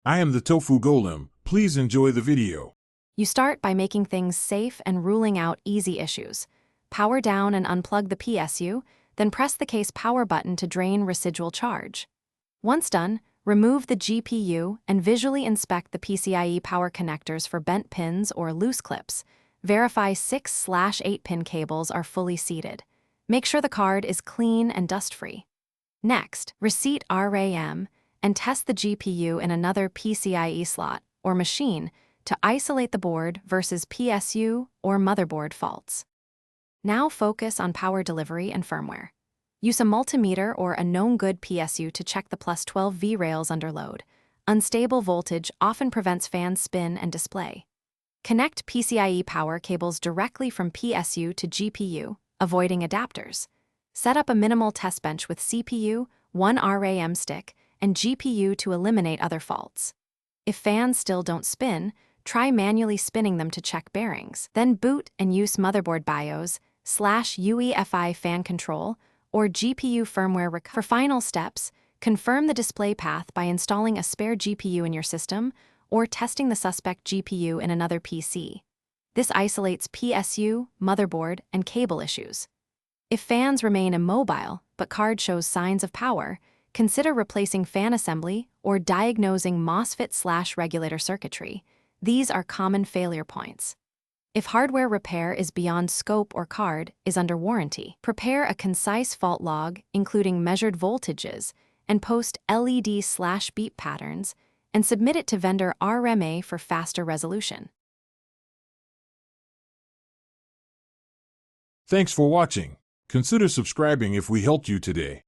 I am the Tofu Golem. Please enjoy the video. You start by making things safe and ruling out easy issues. Power down and unplug the PSU, then press the case power button to drain residual charge. Once done, remove the GPU and visually inspect the PCIe power connectors for bent pins or loose clips. Verify 6/8-pin cables are fully seated. Make sure the card is clean and dust-free. Next, reseat RAM and test the GPU in another PCIe slot or machine to isolate the board versus PSU or motherboard faults. Now focus on power delivery and firmware. Use a multimeter or a known good PSU to check the +12V rails under load. Unstable voltage often prevents fan spin and display. Connect PCIe power cables directly from PSU to GPU, avoiding adapters. Set up a minimal test bench with CPU, one RAM stick, and GPU to eliminate other faults. If fans still don't spin, try manually spinning them to check bearings. Then boot and use motherboard BIOS/UEFI fan control or GPU firmware recovery. For final steps, confirm the display path by installing a spare GPU in your system or testing the suspect GPU in another PC. This isolates PSU, motherboard, and cable issues. If fans remain immobile but card shows signs of power, consider replacing fan assembly or diagnosing MOSFET/regulator circuitry. These are common failure points. If hardware repair is beyond scope or card is under warranty, prepare a concise fault log including measured voltages and post LED/beep patterns and submit it to vendor RMA for faster resolution. Thanks for watching. Consider subscribing if we helped you today.